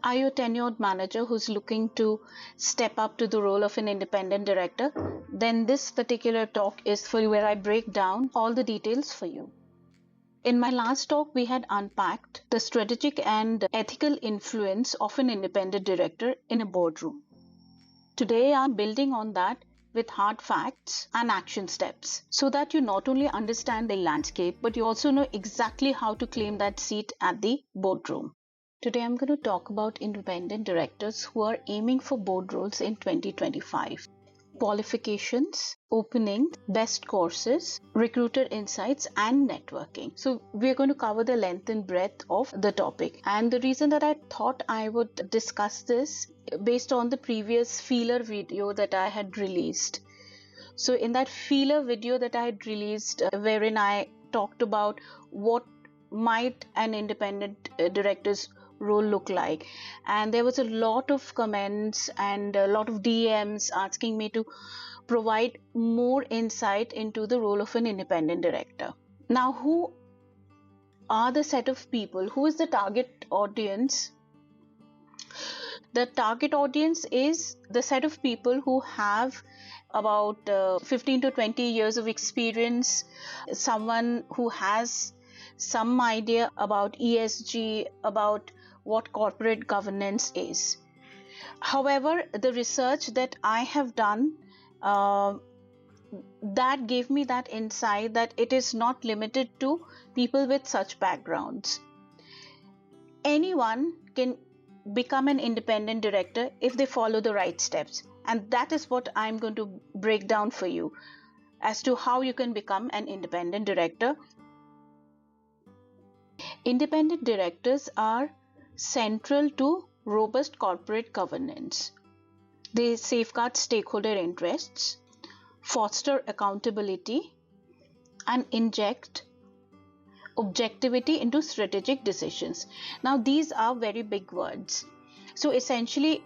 Are you a tenured manager who's looking to step up to the role of an independent director? Then this particular talk is for you, where I break down all the details for you. In my last talk, we had unpacked the strategic and ethical influence of an independent director in a boardroom. Today, I'm building on that with hard facts and action steps so that you not only understand the landscape, but you also know exactly how to claim that seat at the boardroom. Today, I'm going to talk about independent directors who are aiming for board roles in 2025. Qualifications, openings, best courses, recruiter insights, and networking. So, we're going to cover the length and breadth of the topic. And the reason that I thought I would discuss this based on the previous feeler video that I had released. So, in that feeler video that I had released, wherein I talked about what might an independent director's role look like, and there was a lot of comments and a lot of DMs asking me to provide more insight into the role of an independent director. Now, who are the set of people? Who is the target audience? The target audience is the set of people who have about 15 to 20 years of experience, someone who has some idea about ESG, about what corporate governance is. However, the research that I have done that gave me that insight that it is not limited to people with such backgrounds. Anyone can become an independent director if they follow the right steps, and that is what I'm going to break down for you as to how you can become an independent director. Independent directors are central to robust corporate governance. They safeguard stakeholder interests, foster accountability, and inject objectivity into strategic decisions. Now, these are very big words. So, essentially,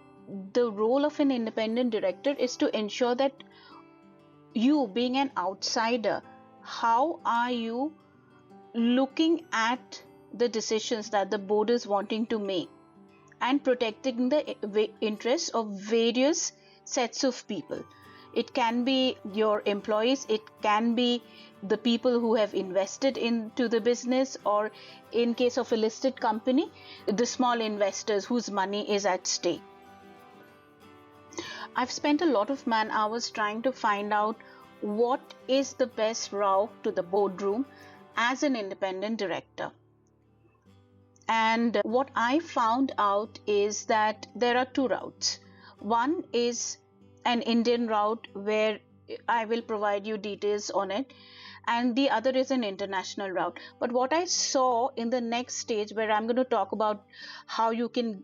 the role of an independent director is to ensure that you, being an outsider, how are you looking at the decisions that the board is wanting to make and protecting the interests of various sets of people. It can be your employees, it can be the people who have invested into the business, or in case of a listed company, the small investors whose money is at stake. I've spent a lot of man hours trying to find out what is the best route to the boardroom as an independent director. And what I found out is that there are two routes. One is an Indian route where I will provide you details on it, and the other is an international route. But what I saw in the next stage, where I'm going to talk about how you can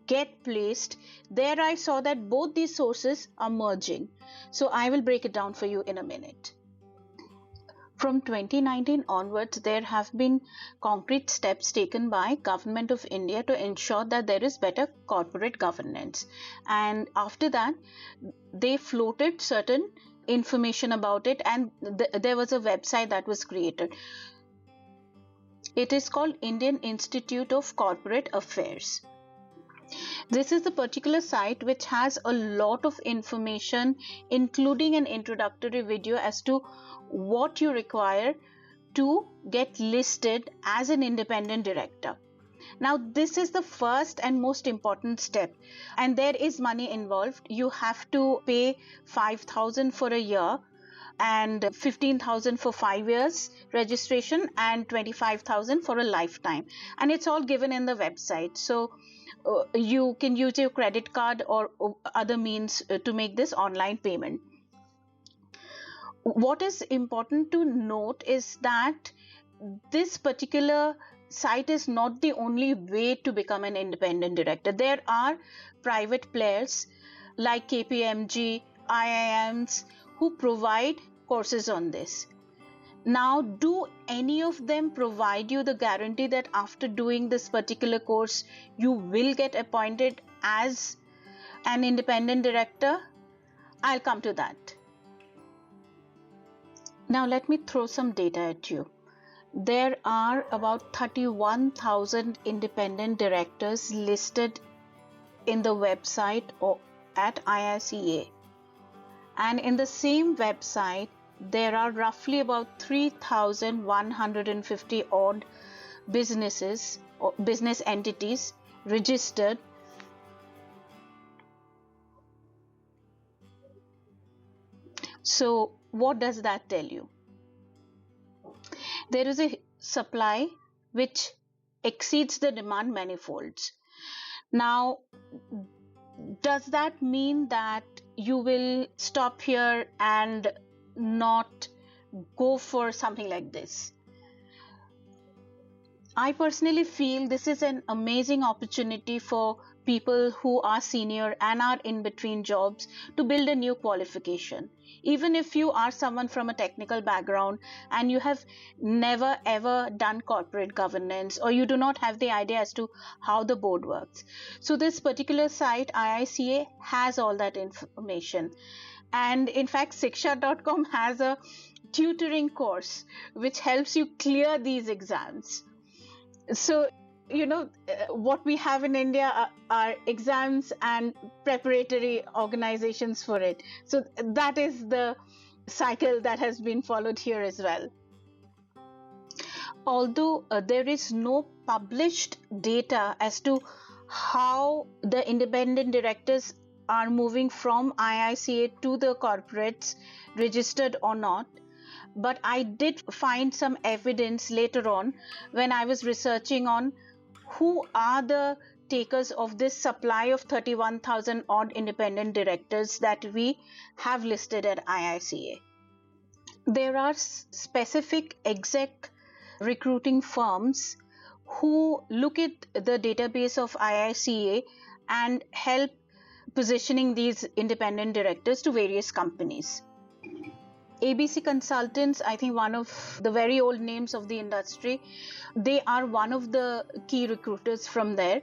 get placed, there I saw that both these sources are merging. So I will break it down for you in a minute. From 2019 onwards, there have been concrete steps taken by Government of India to ensure that there is better corporate governance. And after that, they floated certain information about it, and there was a website that was created. It is called Indian Institute of Corporate Affairs. This is the particular site which has a lot of information, including an introductory video as to what you require to get listed as an independent director. Now, this is the first and most important step, and there is money involved. You have to pay 5,000 for a year and 15,000 for 5 years registration and 25,000 for a lifetime, and it's all given in the website. So you can use your credit card or other means to make this online payment. What is important to note is that this particular site is not the only way to become an independent director. There are private players like KPMG, IIMs who provide courses on this. Now, do any of them provide you the guarantee that after doing this particular course, you will get appointed as an independent director? I'll come to that. Now, let me throw some data at you. There are about 31,000 independent directors listed in the website or at ICSI. And in the same website, there are roughly about 3,150 odd businesses or business entities registered. So what does that tell you? There is a supply which exceeds the demand manifolds. Now, does that mean that you will stop here and not go for something like this? I personally feel this is an amazing opportunity for people who are senior and are in between jobs to build a new qualification. Even if you are someone from a technical background and you have never ever done corporate governance, or you do not have the idea as to how the board works. So this particular site, ICSI, has all that information. And in fact, Siksha.com has a tutoring course which helps you clear these exams. So, what we have in India are exams and preparatory organizations for it. So that is the cycle that has been followed here as well. Although there is no published data as to how the independent directors are moving from ICSI to the corporates, registered or not, but I did find some evidence later on when I was researching on who are the takers of this supply of 31,000 odd independent directors that we have listed at ICSI. There are specific exec recruiting firms who look at the database of ICSI and help positioning these independent directors to various companies. ABC Consultants, I think one of the very old names of the industry, they are one of the key recruiters from there.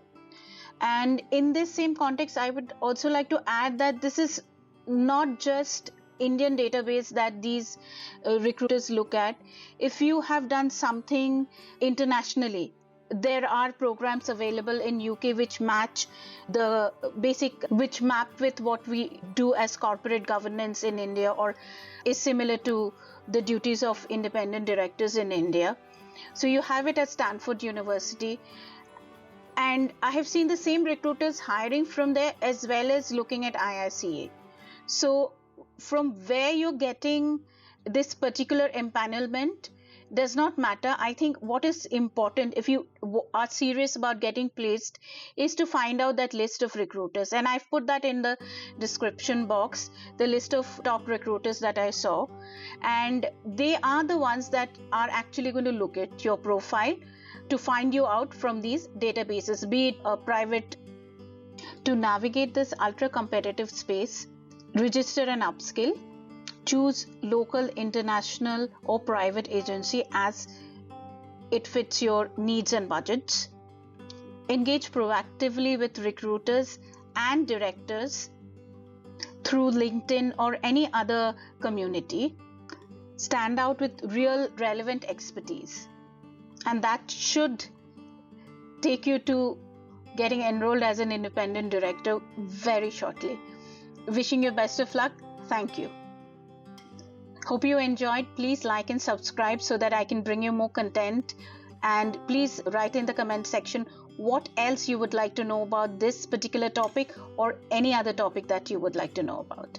And in this same context, I would also like to add that this is not just Indian database that these recruiters look at. If you have done something internationally, there are programs available in UK which match which map with what we do as corporate governance in India, or is similar to the duties of independent directors in India. So you have it at Stanford University, and I have seen the same recruiters hiring from there as well as looking at ICSI. So from where you're getting this particular empanelment does not matter. I think what is important, if you are serious about getting placed, is to find out that list of recruiters. And I've put that in the description box, the list of top recruiters that I saw. And they are the ones that are actually going to look at your profile to find you out from these databases, be it a private. To navigate this ultra competitive space, register and upskill. Choose local, international or private agency as it fits your needs and budgets. Engage proactively with recruiters and directors through LinkedIn or any other community. Stand out with real relevant expertise. And that should take you to getting enrolled as an independent director very shortly. Wishing you best of luck. Thank you. Hope you enjoyed. Please like and subscribe so that I can bring you more content. And please write in the comment section what else you would like to know about this particular topic or any other topic that you would like to know about.